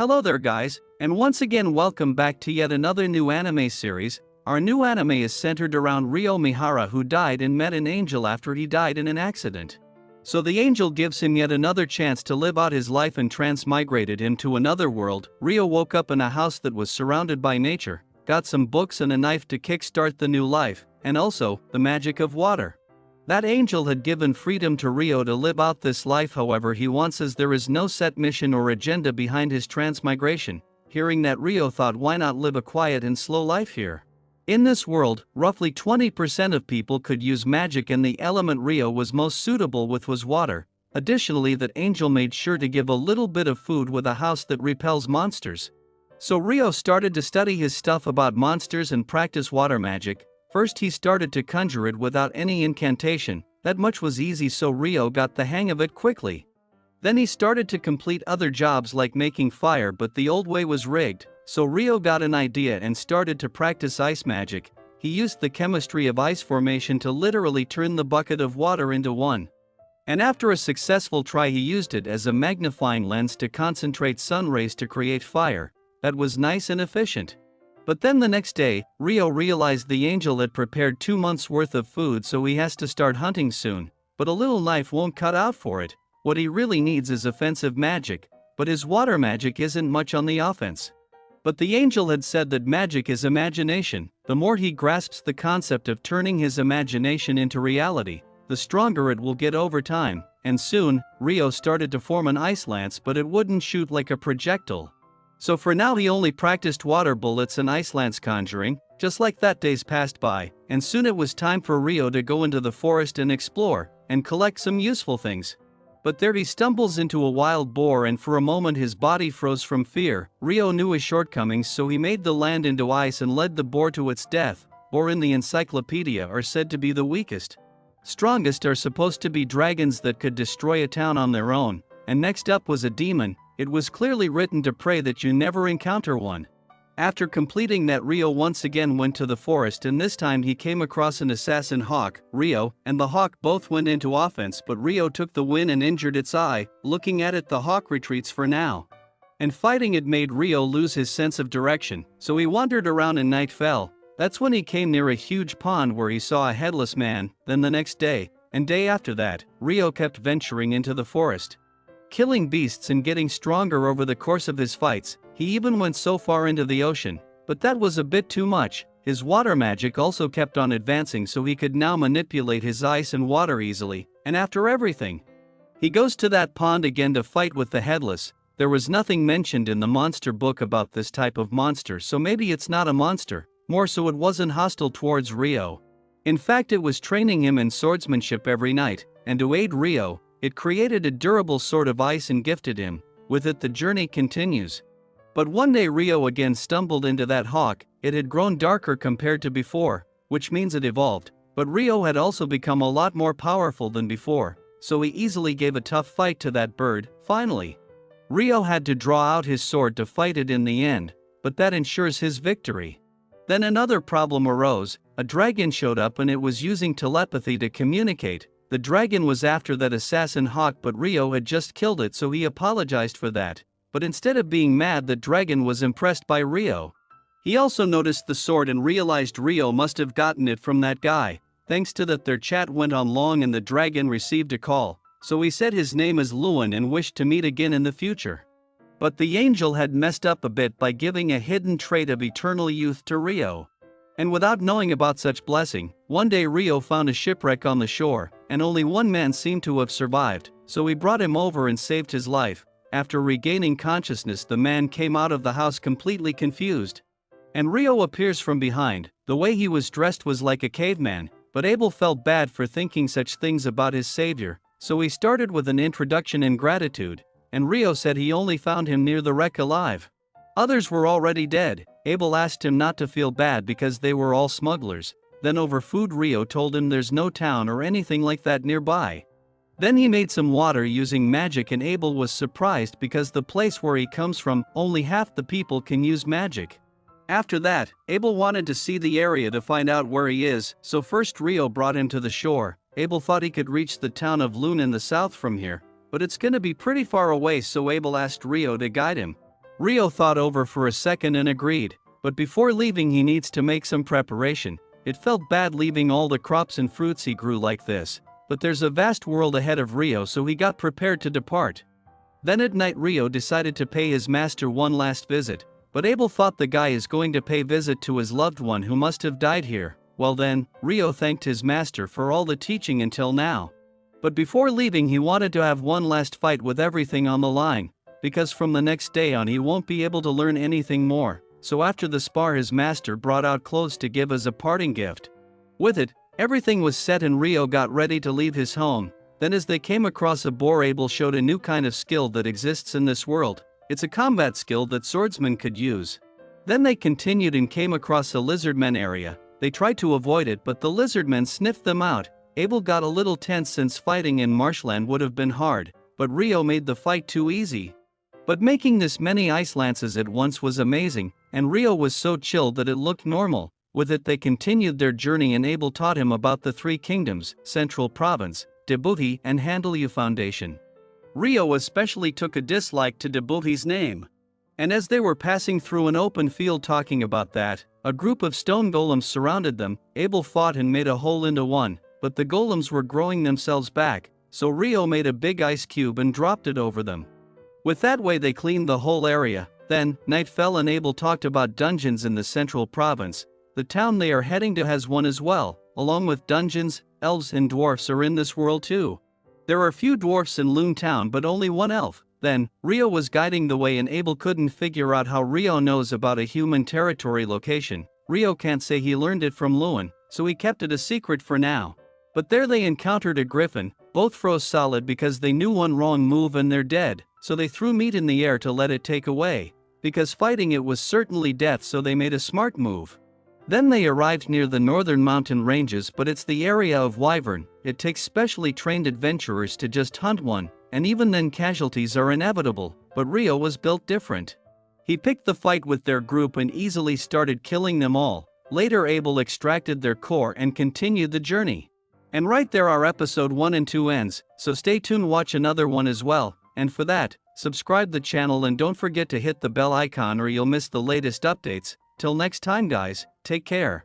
Hello there guys, and once again welcome back to yet another new anime series. Our new anime is centered around Ryo Mihara, who died and met an angel after he died in an accident. So the angel gives him yet another chance to live out his life and transmigrated him to another world. Ryo woke up in a house that was surrounded by nature, got some books and a knife to kickstart the new life, and also the magic of water. That angel had given freedom to Ryo to live out this life however he wants, as there is no set mission or agenda behind his transmigration. Hearing that, Ryo thought, why not live a quiet and slow life here? In this world, roughly 20% of people could use magic, and the element Ryo was most suitable with was water. Additionally, that angel made sure to give a little bit of food with a house that repels monsters. So Ryo started to study his stuff about monsters and practice water magic. First he started to conjure it without any incantation. That much was easy, so Ryo got the hang of it quickly. Then he started to complete other jobs like making fire, but the old way was rigged. So Ryo got an idea and started to practice ice magic. He used the chemistry of ice formation to literally turn the bucket of water into one. And after a successful try, he used it as a magnifying lens to concentrate sun rays to create fire. That was nice and efficient. But then the next day, Ryo realized the angel had prepared 2 months worth of food, so he has to start hunting soon. But a little knife won't cut out for it. What he really needs is offensive magic, but his water magic isn't much on the offense. But the angel had said that magic is imagination. The more he grasps the concept of turning his imagination into reality, the stronger it will get over time. And soon, Ryo started to form an ice lance, but it wouldn't shoot like a projectile. So for now he only practiced water bullets and ice lance conjuring. Just like that, days passed by, and soon it was time for Ryo to go into the forest and explore, and collect some useful things. But there he stumbles into a wild boar, and for a moment his body froze from fear. Ryo knew his shortcomings, so he made the land into ice and led the boar to its death. Boar in the encyclopedia are said to be the weakest. Strongest are supposed to be dragons that could destroy a town on their own. And next up was a demon. It was clearly written to pray that you never encounter one. After completing that, Ryo once again went to the forest, and this time he came across an assassin hawk. Ryo and the hawk both went into offense, but Ryo took the win and injured its eye. Looking at it, the hawk retreats for now. And fighting it made Ryo lose his sense of direction, so he wandered around and night fell. That's when he came near a huge pond where he saw a headless man. Then the next day, and day after that, Ryo kept venturing into the forest, killing beasts and getting stronger over the course of his fights. He even went so far into the ocean, but that was a bit too much. His water magic also kept on advancing, so he could now manipulate his ice and water easily. And after everything, he goes to that pond again to fight with the headless. There was nothing mentioned in the monster book about this type of monster, so maybe it's not a monster. More so, it wasn't hostile towards Ryo. In fact, it was training him in swordsmanship every night, and to aid Ryo, it created a durable sword of ice and gifted him. With it, the journey continues. But one day Ryo again stumbled into that hawk. It had grown darker compared to before, which means it evolved. But Ryo had also become a lot more powerful than before, so he easily gave a tough fight to that bird. Finally, Ryo had to draw out his sword to fight it in the end, but that ensures his victory. Then another problem arose. A dragon showed up, and it was using telepathy to communicate. The dragon was after that assassin hawk, but Ryo had just killed it, so he apologized for that. But instead of being mad, the dragon was impressed by Ryo. He also noticed the sword and realized Ryo must have gotten it from that guy. Thanks to that, their chat went on long, and the dragon received a call. So he said his name is Lewin and wished to meet again in the future. But the angel had messed up a bit by giving a hidden trait of eternal youth to Ryo. And without knowing about such blessing, one day Ryo found a shipwreck on the shore, and only one man seemed to have survived, so he brought him over and saved his life. After regaining consciousness, the man came out of the house completely confused. And Ryo appears from behind. The way he was dressed was like a caveman, but Abel felt bad for thinking such things about his savior, so he started with an introduction and gratitude, and Ryo said he only found him near the wreck alive. Others were already dead. Abel asked him not to feel bad because they were all smugglers. Then over food, Ryo told him there's no town or anything like that nearby. Then he made some water using magic, and Abel was surprised because the place where he comes from, only half the people can use magic. After that, Abel wanted to see the area to find out where he is, so first Ryo brought him to the shore. Abel thought he could reach the town of Loon in the south from here, but it's gonna be pretty far away, so Abel asked Ryo to guide him. Rio thought over for a second and agreed, but before leaving he needs to make some preparation. It felt bad leaving all the crops and fruits he grew like this, but there's a vast world ahead of Rio, so he got prepared to depart. Then at night Rio decided to pay his master one last visit, but Abel thought the guy is going to pay visit to his loved one who must have died here. Well then, Rio thanked his master for all the teaching until now. But before leaving he wanted to have one last fight with everything on the line, because from the next day on he won't be able to learn anything more. So after the spar his master brought out clothes to give as a parting gift. With it, everything was set and Rio got ready to leave his home. Then as they came across a boar, Abel showed a new kind of skill that exists in this world. It's a combat skill that swordsmen could use. Then they continued and came across a lizardmen area. They tried to avoid it but the lizardmen sniffed them out. Abel got a little tense since fighting in marshland would have been hard, but Rio made the fight too easy. But making this many ice lances at once was amazing, and Rio was so chilled that it looked normal. With it they continued their journey and Abel taught him about the three kingdoms, Central Province, Djibouti and Handliu Foundation. Rio especially took a dislike to Djibouti's name. And as they were passing through an open field talking about that, a group of stone golems surrounded them. Abel fought and made a hole into one, but the golems were growing themselves back, so Rio made a big ice cube and dropped it over them. With that way they cleaned the whole area. Then, night fell and Abel talked about dungeons in the Central Province. The town they are heading to has one as well. Along with dungeons, elves and dwarfs are in this world too. There are few dwarfs in Loon Town but only one elf. Then, Rio was guiding the way and Abel couldn't figure out how Rio knows about a human territory location. Rio can't say he learned it from Lewin, so he kept it a secret for now. But there they encountered a griffin. Both froze solid because they knew one wrong move and they're dead, so they threw meat in the air to let it take away. Because fighting it was certainly death, so they made a smart move. Then they arrived near the northern mountain ranges, but it's the area of Wyvern. It takes specially trained adventurers to just hunt one, and even then casualties are inevitable, but Rio was built different. He picked the fight with their group and easily started killing them all. Later Abel extracted their core and continued the journey. And right there our episode 1 and 2 ends, so stay tuned, watch another one as well, and for that, subscribe the channel and don't forget to hit the bell icon or you'll miss the latest updates. Till next time guys, take care.